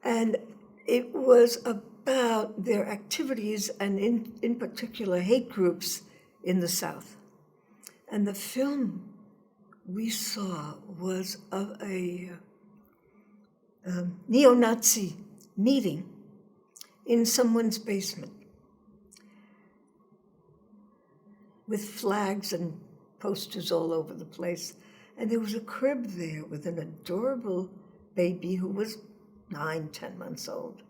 and it was about their activities and in particular hate groups in the South. And the film we saw was of a neo-Nazi meeting in someone's basement with flags and posters all over the place. And there was a crib there with an adorable baby who was 9, 10 months old.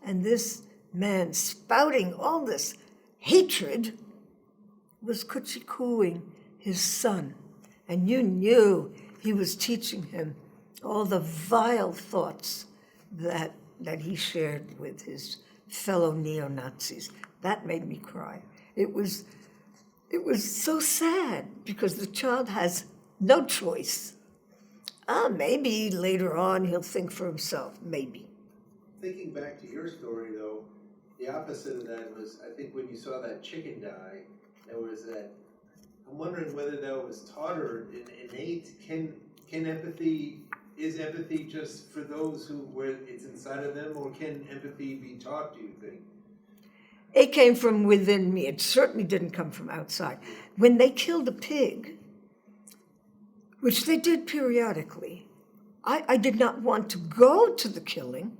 And this man spouting all this hatred was kuchikuing his son. And you knew he was teaching him all the vile thoughts that he shared with his fellow neo-Nazis. That made me cry. It was so sad because the child has no choice. Maybe later on he'll think for himself, maybe. Thinking back to your story, though, the opposite of that was, I think, when you saw that chicken die, there was that. I'm wondering whether that was taught or innate. Is empathy just for those where it's inside of them, or can empathy be taught, do you think? It came from within me. It certainly didn't come from outside. When they killed a pig, which they did periodically, I did not want to go to the killing,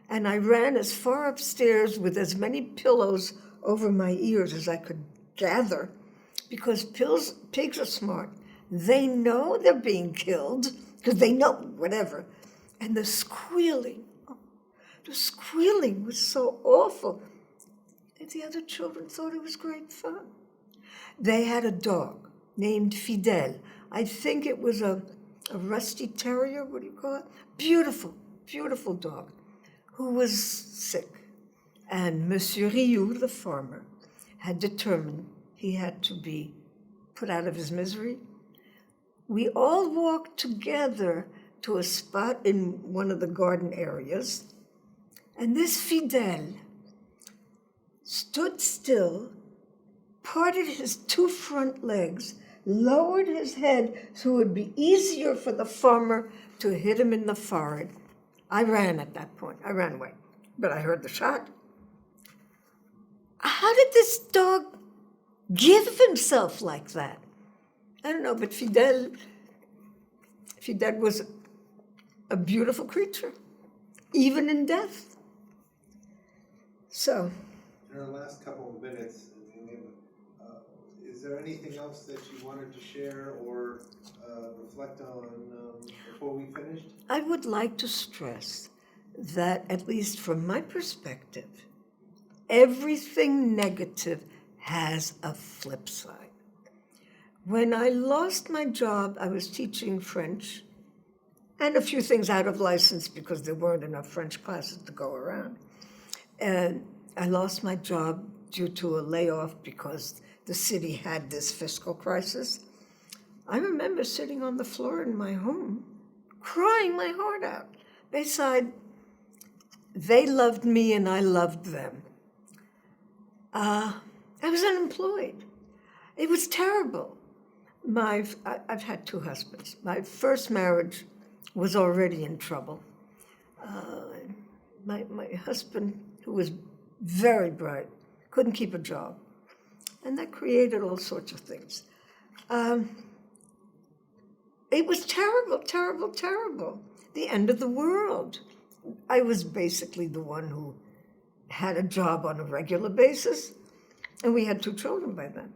and I ran as far upstairs with as many pillows over my ears as I could gather, because pigs are smart. They know they're being killed, because they know whatever. And the squealing was so awful. And the other children thought it was great fun. They had a dog named Fidel. I think it was a rusty terrier, what do you call it? Beautiful, beautiful dog, who was sick. And Monsieur Rioux, the farmer, had determined he had to be put out of his misery. We all walked together to a spot in one of the garden areas, and this Fidel stood still, parted his 2 front legs, lowered his head so it would be easier for the farmer to hit him in the forehead. I ran at that point. I ran away, but I heard the shot. How did this dog give himself like that? I don't know, but Fidel was a beautiful creature. even in death. So, In our last couple of minutes, is there anything else that you wanted to share or reflect on before we finished? I would like to stress that, at least from my perspective, everything negative has a flip side. When I lost my job, I was teaching French and a few things out of license because there weren't enough French classes to go around. And I lost my job due to a layoff because the city had this fiscal crisis. I remember sitting on the floor in my home, crying my heart out. They loved me and I loved them. I was unemployed. It was terrible. I've had 2 husbands. My first marriage was already in trouble. My husband, who was very bright, couldn't keep a job. And that created all sorts of things. It was terrible, terrible, terrible. The end of the world. I was basically the one who had a job on a regular basis, and we had 2 children by then.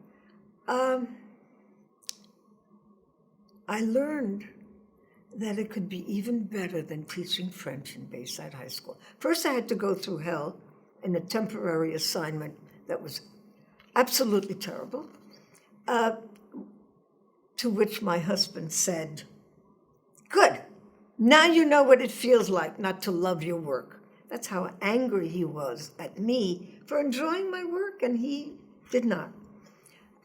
I learned that it could be even better than teaching French in Bayside High School. First, I had to go through hell in a temporary assignment that was absolutely terrible, to which my husband said, "Good, now you know what it feels like not to love your work." That's how angry he was at me for enjoying my work, and he did not.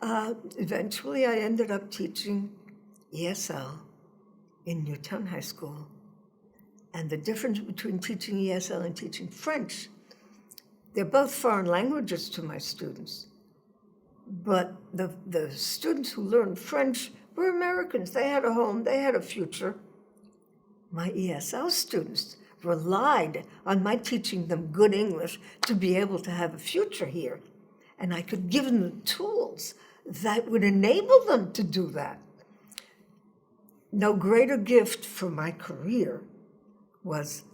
Eventually, I ended up teaching ESL in Newtown High School. And the difference between teaching ESL and teaching French, they're both foreign languages to my students. But the students who learned French were Americans. They had a home, they had a future. My ESL students relied on my teaching them good English to be able to have a future here. And I could give them the tools that would enable them to do that. No greater gift for my career was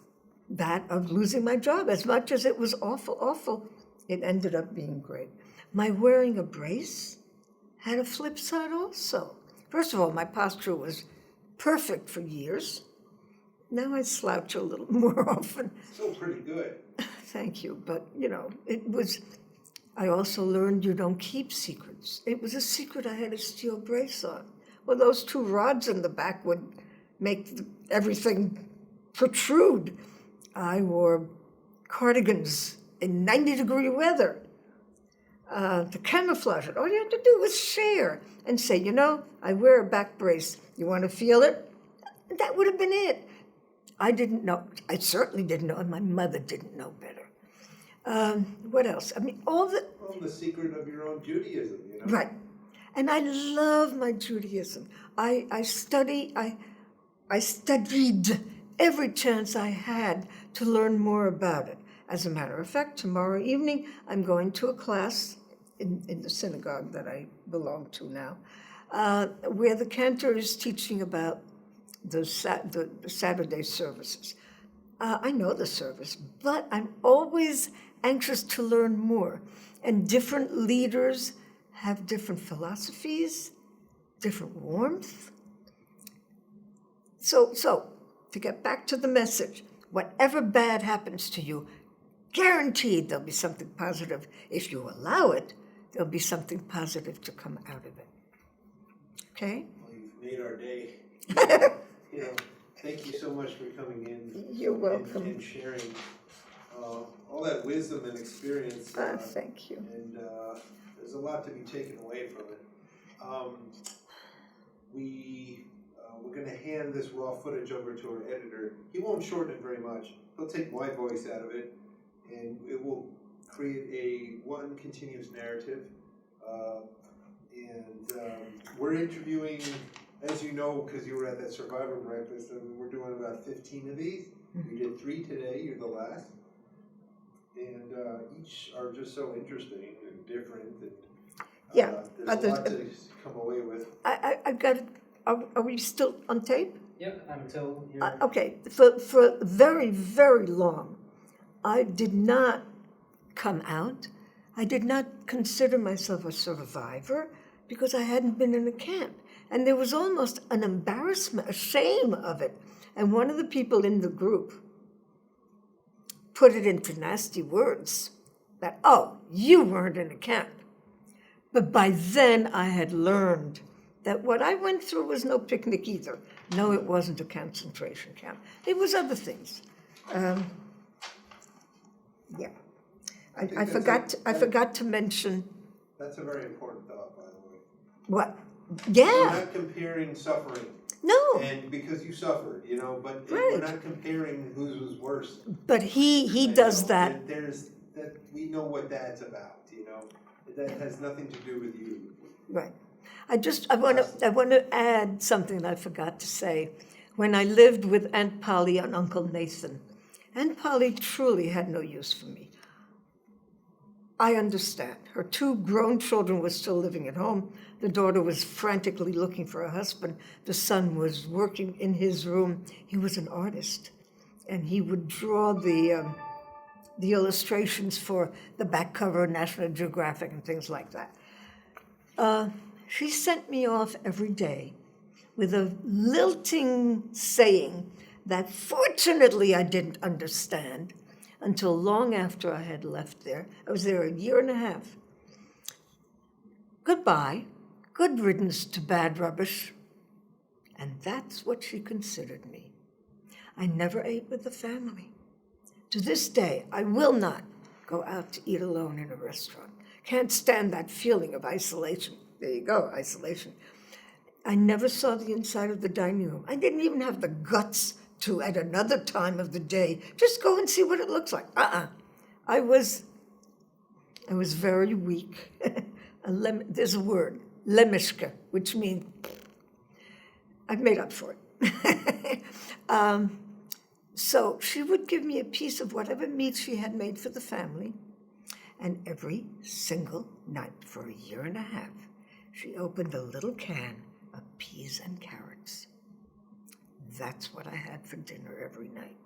that of losing my job. As much as it was awful, awful, it ended up being great. My wearing a brace had a flip side also. First of all, my posture was perfect for years. Now I slouch a little more often. Still pretty good. Thank you, but I also learned you don't keep secrets. It was a secret I had a steel brace on. Well, those 2 rods in the back would make everything protrude. I wore cardigans in 90-degree weather to camouflage it. All you had to do was share and say, I wear a back brace. You want to feel it? That would have been it. I didn't know. I certainly didn't know, and my mother didn't know better. What else? Well, the secret of your own Judaism, Right. And I love my Judaism. I studied every chance I had to learn more about it. As a matter of fact, tomorrow evening, I'm going to a class in the synagogue that I belong to now, where the cantor is teaching about the Saturday services. I know the service, but I'm always anxious to learn more. And different leaders have different philosophies, different warmth. So to get back to the message, whatever bad happens to you, guaranteed there'll be something positive. If you allow it, there'll be something positive to come out of it. Okay? Well, you've made our day. Thank you so much for coming in. You're welcome. And sharing all that wisdom and experience. Thank you. And there's a lot to be taken away from it. We're going to hand this raw footage over to our editor. He won't shorten it very much. He'll take my voice out of it, and it will create one continuous narrative. We're interviewing, as you know, because you were at that Survivor breakfast, we're doing about 15 of these. We did 3 today. You're the last. And each are just so interesting and different. And, there's a lot to come away with. I've got. Are we still on tape? Yep, until you're. Okay, for very, very long, I did not come out. I did not consider myself a survivor because I hadn't been in a camp. And there was almost an embarrassment, a shame of it. And one of the people in the group put it into nasty words that, oh, you weren't in a camp. But by then I had learned that what I went through was no picnic either. No, it wasn't a concentration camp. It was other things. Yeah. I forgot to mention. That's a very important thought, by the way. What? We're Yeah. not comparing suffering. No. And because you suffered, but Right. we're not comparing whose was worse. But he does that. There's that we know what that's about, That has nothing to do with you. Right. I want to add something that I forgot to say. When I lived with Aunt Polly and Uncle Nathan, Aunt Polly truly had no use for me. I understand. Her 2 grown children were still living at home. The daughter was frantically looking for a husband. The son was working in his room. He was an artist, and he would draw the illustrations for the back cover of National Geographic and things like that. She sent me off every day with a lilting saying that fortunately I didn't understand until long after I had left there. I was there a year and a half. Goodbye, good riddance to bad rubbish. And that's what she considered me. I never ate with the family. To this day, I will not go out to eat alone in a restaurant. Can't stand that feeling of isolation. There you go, isolation. I never saw the inside of the dining room. I didn't even have the guts to, at another time of the day, just go and see what it looks like. I was very weak. There's a word, lemishka, which means I've made up for it. So she would give me a piece of whatever meat she had made for the family, and every single night for a year and a half, she opened a little can of peas and carrots. That's what I had for dinner every night.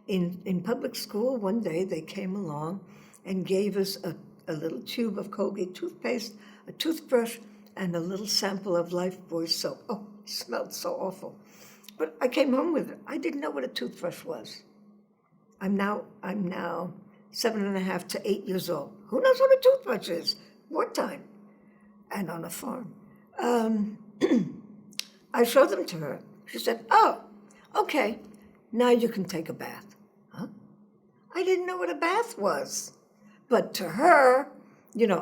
In public school, one day they came along and gave us a little tube of Colgate toothpaste, a toothbrush, and a little sample of Lifebuoy soap. Oh, it smelled so awful. But I came home with it. I didn't know what a toothbrush was. I'm now 7.5 to 8 years old. Who knows what a toothbrush is? Wartime. And on a farm. I showed them to her. She said, oh, okay, now you can take a bath. Huh? I didn't know what a bath was. But to her,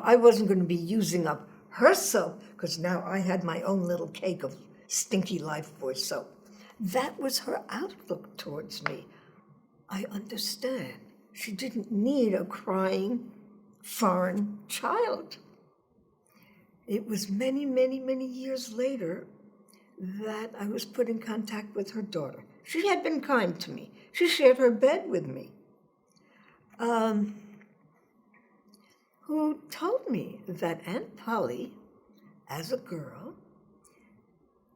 I wasn't going to be using up her soap because now I had my own little cake of stinky Lifebuoy soap. That was her outlook towards me. I understand. She didn't need a crying foreign child. It was many, many, many years later that I was put in contact with her daughter. She had been kind to me. She shared her bed with me. Who told me that Aunt Polly, as a girl,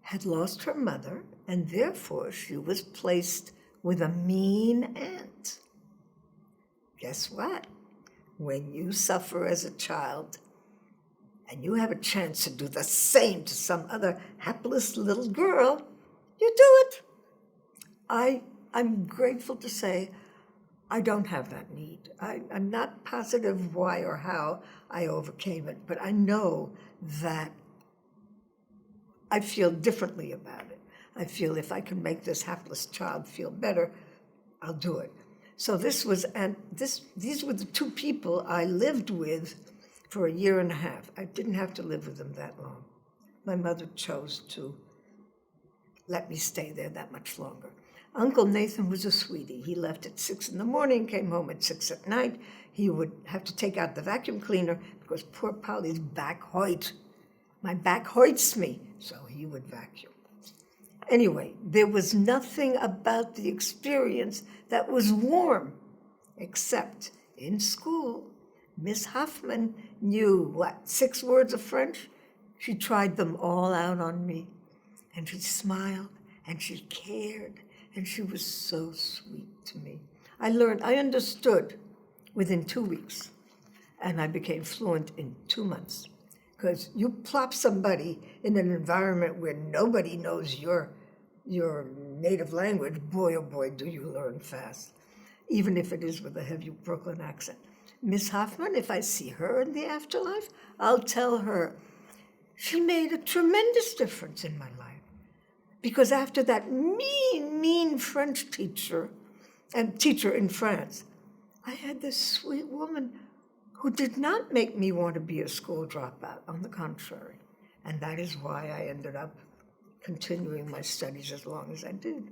had lost her mother, and therefore she was placed with a mean aunt. Guess what? When you suffer as a child, and you have a chance to do the same to some other hapless little girl, you do it. I'm grateful to say I don't have that need. I'm not positive why or how I overcame it, but I know that I feel differently about it. I feel if I can make this hapless child feel better, I'll do it. So these were the 2 people I lived with for a year and a half. I didn't have to live with them that long. My mother chose to let me stay there that much longer. Uncle Nathan was a sweetie. He left at 6 in the morning, came home at 6 at night. He would have to take out the vacuum cleaner because poor Polly's back hurt. My back hurts me, so he would vacuum. Anyway, there was nothing about the experience that was warm, except in school, Miss Hoffman knew, 6 words of French? She tried them all out on me. And she smiled and she cared, and she was so sweet to me. I understood within 2 weeks, and I became fluent in 2 months. Because you plop somebody in an environment where nobody knows your native language, boy, oh boy, do you learn fast, even if it is with a heavy Brooklyn accent. Miss Hoffman, if I see her in the afterlife, I'll tell her she made a tremendous difference in my life. Because after that mean French teacher in France, I had this sweet woman who did not make me want to be a school dropout, on the contrary. And that is why I ended up continuing my studies as long as I did.